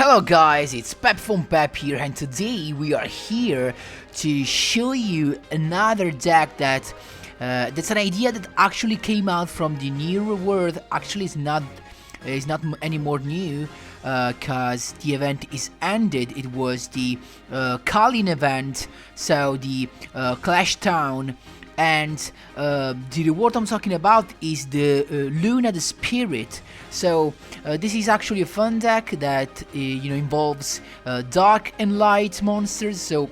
Hello guys, it's Pep from Pep here, and today we are here to show you another deck that's an idea that actually came out from the new world. Actually, it's not anymore new, cause the event is ended. It was the Kalin event, so the Clash Town. And the reward I'm talking about is the Luna the Spirit. So this is actually a fun deck that involves dark and light monsters. So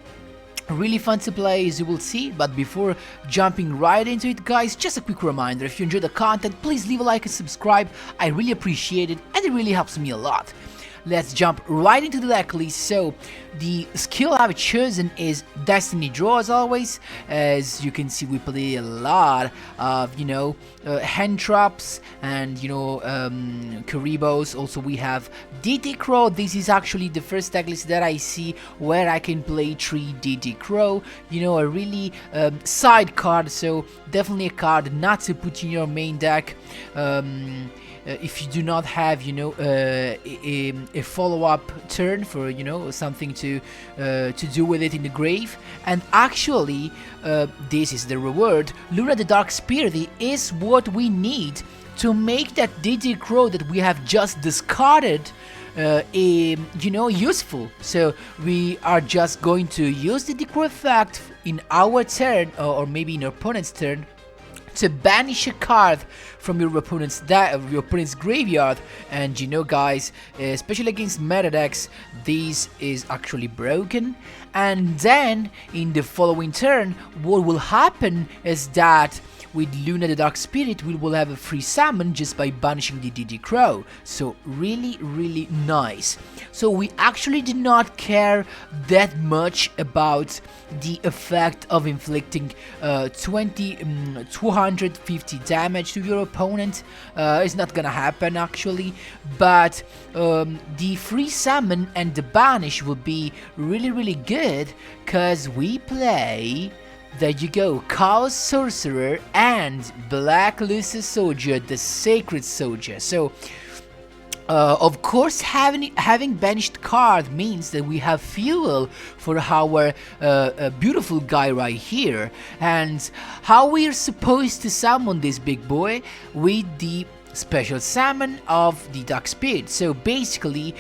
really fun to play, as you will see. But before jumping right into it, guys, just a quick reminder: if you enjoy the content, please leave a like and subscribe. I really appreciate it, and it really helps me a lot. Let's jump right into the deck list. So the skill I've chosen is Destiny Draw, as always. As you can see, we play a lot of hand traps and Karibos. Also we have DD Crow. This is actually the first deck list that I see where I can play 3 DD Crow. A really side card, so definitely a card not to put in your main deck. If you do not have a follow-up turn for something to do with it in the grave. And actually this is the reward. Luna the Dark Spirit is what we need to make that DD Crow that we have just discarded useful. So we are just going to use the DD Crow effect in our turn, or maybe in our opponent's turn, to banish a card from your opponent's graveyard. And guys, especially against meta decks, this is actually broken. And then in the following turn, what will happen is that with Luna the Dark Spirit, we will have a free summon just by banishing the DD Crow. So really nice. So we actually do not care that much about the effect of inflicting 250 damage to your opponent. It's not gonna happen actually, but the free summon and the banish will be really good, cause we play, there you go, Chaos Sorcerer and Black Luster Soldier, the Sacred Soldier. So of course, having banished card means that we have fuel for our beautiful guy right here. And how we are supposed to summon this big boy? With the special summon of the Dark Spirit. So basically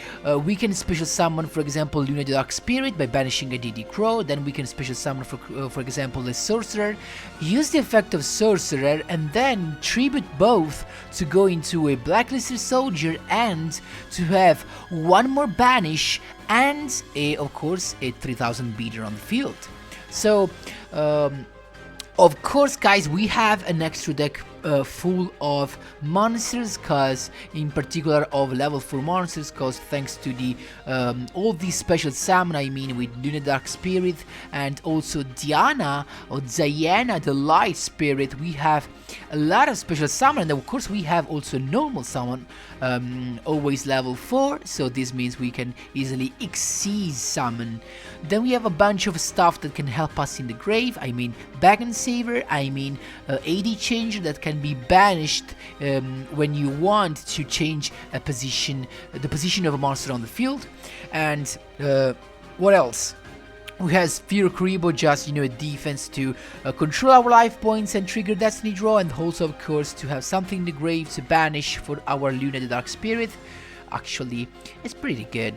we can special summon, for example, Luna the Dark Spirit by banishing a DD Crow. Then we can special summon for example the Sorcerer, use the effect of Sorcerer, and then tribute both to go into a Black Luster Soldier and to have one more banish and of course a 3000 beater on the field. So of course, guys, we have an extra deck full of monsters, cause in particular of level 4 monsters, cause thanks to the all these special summon, I mean with Luna Dark Spirit and also Diana or Diana the Light Spirit, we have a lot of special summon. And of course we have also normal summon, always level 4, so this means we can easily exceed summon. Then we have a bunch of stuff that can help us in the grave, I mean Bagon Saver, I mean AD Changer that can be banished when you want to change a position, the position of a monster on the field. And what else? We have Fear Karibo, just a defense to control our life points and trigger Destiny Draw, and also of course to have something in the grave to banish for our Luna the Dark Spirit. Actually, it's pretty good.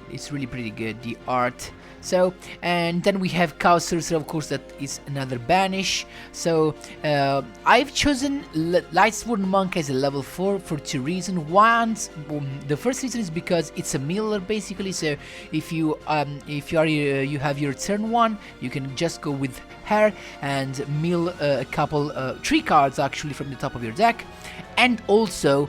It's really pretty good, the art. So, and then we have Chaos Sorcerer, of course, that is another banish. So I've chosen Lightsworn Monk as a level 4 for 2 reasons. One, the first reason is because it's a miller basically. So if you you have your turn 1, you can just go with her and mill a couple 3 cards actually from the top of your deck. And also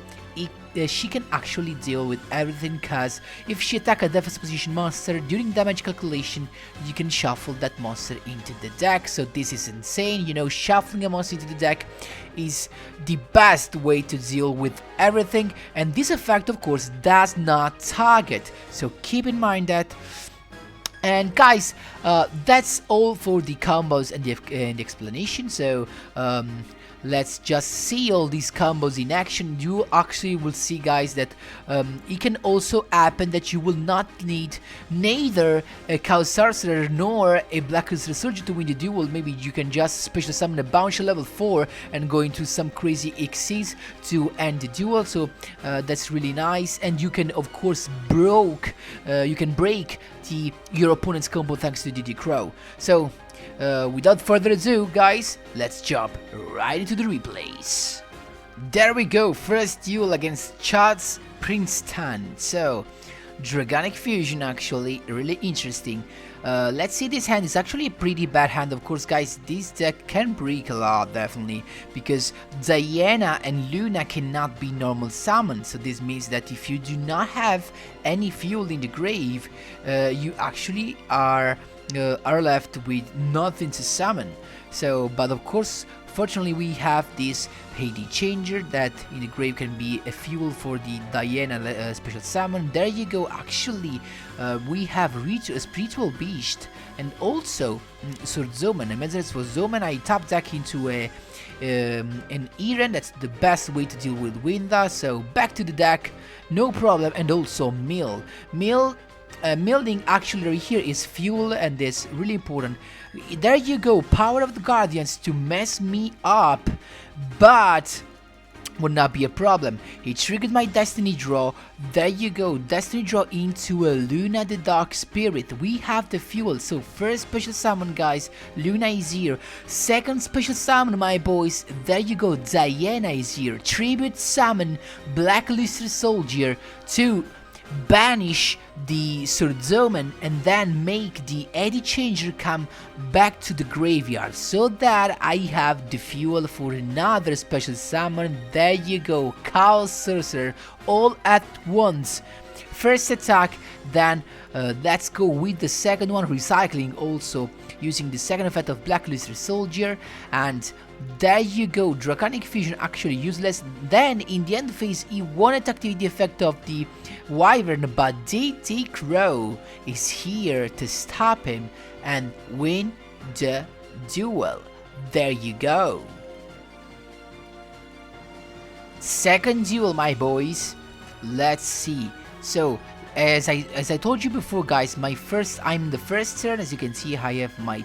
she can actually deal with everything, cause if she attacks a defense position monster during damage calculation, you can shuffle that monster into the deck. So this is insane. Shuffling a monster into the deck is the best way to deal with everything, and this effect of course does not target, so keep in mind that. And guys, that's all for the combos and the explanation. So let's just see all these combos in action. You actually will see, guys, that it can also happen that you will not need neither a Chaos Sorcerer nor a Black Luster Soldier to win the duel. Maybe you can just special summon a Bouncer level 4 and go into some crazy Xyz to end the duel. So that's really nice, and you can of course break your opponent's combo thanks to DD Crow. So without further ado, guys, let's jump right into the replays. There we go, first duel against Chad's Princeton. So Dragonic Fusion, actually really interesting. Let's see, this hand is actually a pretty bad hand. Of course, guys, this deck can break a lot, definitely, because Diana and Luna cannot be normal summoned. So this means that if you do not have any fuel in the grave, you actually are left with nothing to summon. So, but of course, fortunately, we have this Hades Changer that in the grave can be a fuel for the Diana special summon. There you go. Actually, we have reached a Spiritual Beast and also Sword Zoman. And as for Zoman, I tap deck into an Eren. That's the best way to deal with Winda. So back to the deck, no problem. And also Milling actually right here is fuel, and this really important. There you go, Power of the Guardians to mess me up, but would not be a problem. He triggered my Destiny Draw. There you go, Destiny Draw into a Luna the Dark Spirit. We have the fuel. So first special summon, guys, Luna is here. Second special summon, my boys, there you go, Diana is here. Tribute summon Black Luster Soldier to banish the Sword Zoman and then make the Hades Changer come back to the graveyard, so that I have the fuel for another special summon. There you go, Chaos Sorcerer all at once. First attack, then let's go with the second one, recycling also using the second effect of Black Luster Soldier, and there you go, Dragonic Fusion actually useless. Then in the end phase he wanted to activate the effect of the Wyvern, but DD Crow is here to stop him and win the duel. There you go. Second duel, my boys. Let's see. So as I told you before, guys, I'm in the first turn. As you can see, I have my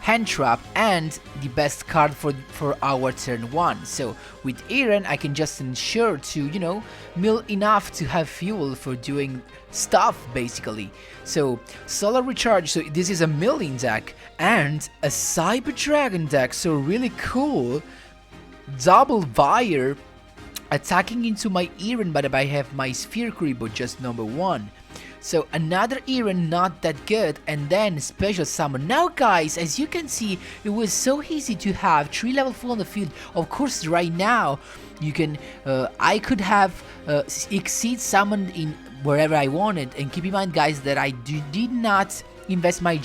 hand trap and the best card for our turn 1. So with Eren, I can just ensure to, you know, mill enough to have fuel for doing stuff, basically. So Solar Recharge, so this is a milling deck and a Cyber Dragon deck, so really cool. Double Fire attacking into my Eren, but I have my Sphere Kuribo just number 1. So another Eren, not that good, and then special summon. Now, guys, as you can see, it was so easy to have 3 level 4 on the field. Of course, right now you can I could have Exceed summoned in wherever I wanted, and keep in mind, guys, that I did not invest my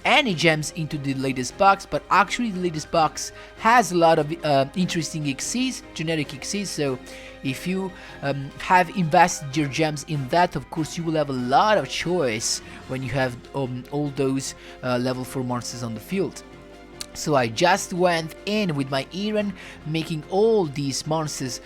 any gems into the latest box, but actually the latest box has a lot of interesting Xyz, generic Xyz. So if you have invested your gems in that, of course you will have a lot of choice when you have all those level 4 monsters on the field. So I just went in with my Eren, making all these monsters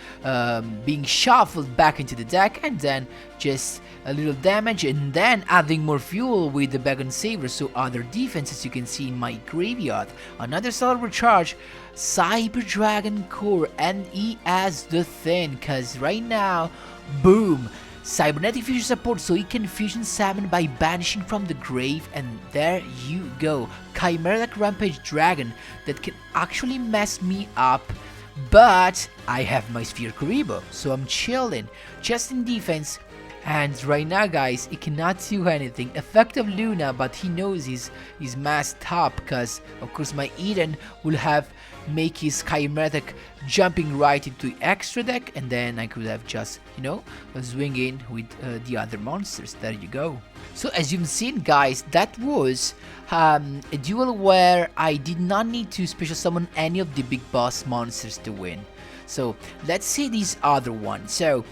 being shuffled back into the deck, and then just a little damage, and then adding more fuel with the Bagon Saver, so other defenses you can see in my graveyard. Another Solar Recharge, Cyber Dragon Core, and he has the thing, cause right now, boom, Cybernetic Fusion support, so he can fusion summon by banishing from the grave, and there you go, Chimeric Rampage Dragon that can actually mess me up, but I have my Sphere Kuribo, so I'm chilling, just in defense. And right now, guys, he cannot do anything. Effect of Luna, but he knows he's masked up, because of course my Eren will make his Chimeric jumping right into extra deck, and then I could have just, you know, swing in with the other monsters. There you go. So as you've seen, guys, that was a duel where I did not need to special summon any of the big boss monsters to win. So let's see this other one. So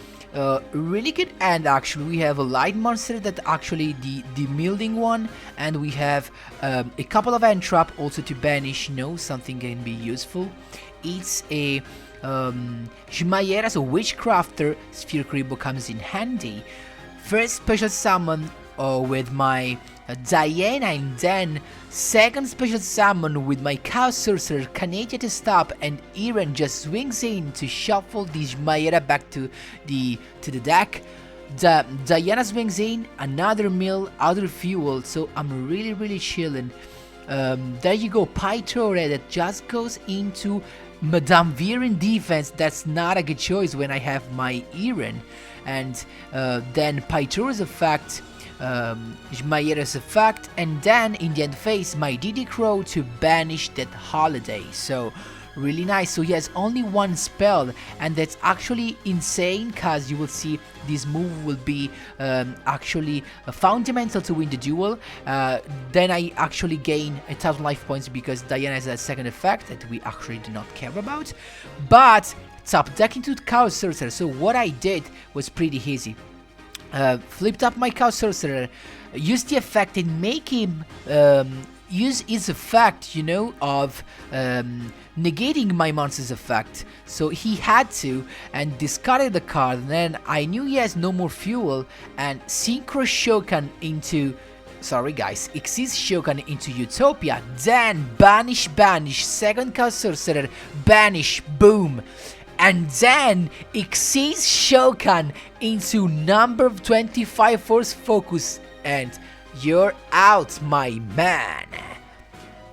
really good. And actually we have a light monster that actually the milding one, and we have a couple of end trap also to banish, something can be useful. It's a Jmayera's a Witchcrafter. Sphere Kuribo comes in handy. First special summon with my Diana, and then second special summon with my Chaos Sorcerer, Canadian to stop, and Eren just swings in to shuffle the Jmayera back to the deck. Diana swings in, another mill, other fuel, so I'm really chilling. There you go, Pytore that just goes into Madame Viren defense. That's not a good choice when I have my Eren. And then Pytore's effect, Jmayera's effect, and then in the end phase my DD Crow to banish that holiday. So really nice. So he has only one spell, and that's actually insane, cause you will see this move will be actually fundamental to win the duel. Then I actually gain 1000 life points because Diana has a second effect that we actually do not care about. But top deck into Chaos Sorcerer. So what I did was pretty easy. Flipped up my Chaos Sorcerer, used the effect and make him use his effect, of negating my monster's effect. So he had to, and discarded the card. And then I knew he has no more fuel, and Synchro Shokan into, sorry guys, Exceeds Shokan into Utopia. Then banish, second Chaos Sorcerer, banish, boom. And then Exceeds Shokan into number 25 Force Focus, and you're out, my man.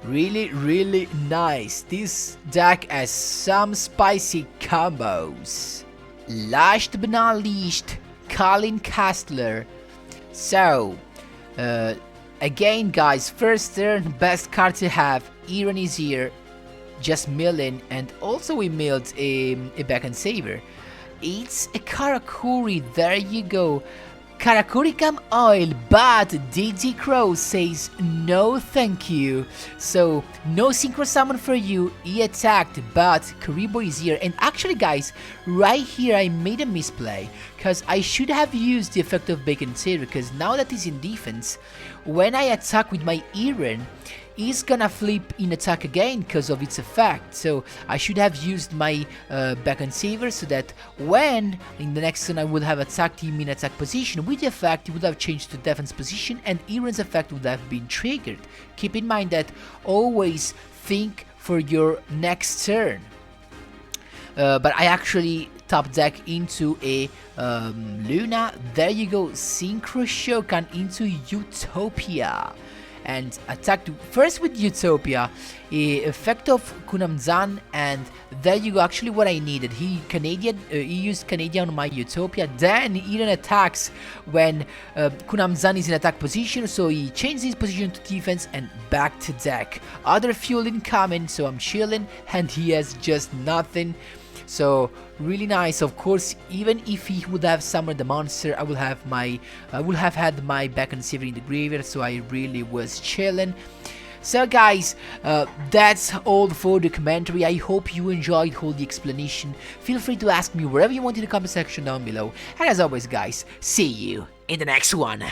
Really nice. This deck has some spicy combos. Last but not least, Colin Castler. So, again guys, first turn, best card to have, Eren is here. Just milling, and also we milled a back and saver. It's a Karakuri, there you go. Karakuri come oil, but DD Crow says no thank you. So no synchro summon for you, he attacked, but Kuribo is here. And actually guys, right here I made a misplay, because I should have used the effect of Bacon Saver, because now that he's in defense, when I attack with my Eren, he's gonna flip in attack again because of its effect. So I should have used my back and saver, so that when in the next turn I would have attacked him in attack position with the effect, he would have changed to defense position and Eren's effect would have been triggered. Keep in mind that always think for your next turn. But I actually top deck into a Luna. There you go, Synchro Shokan into Utopia. And attacked first with Utopia, effect of Kunamzan, and there you go, actually what I needed. He used Canadian on my Utopia, then Eren attacks when Kunamzan is in attack position, so he changed his position to defense and back to deck. Other fuel incoming, so I'm chilling, and he has just nothing. So really nice. Of course, even if he would have summoned the monster, I would have had my back and saver in the graveyard, so I really was chilling. So guys, that's all for the commentary. I hope you enjoyed all the explanation. Feel free to ask me wherever you want in the comment section down below. And as always guys, see you in the next one.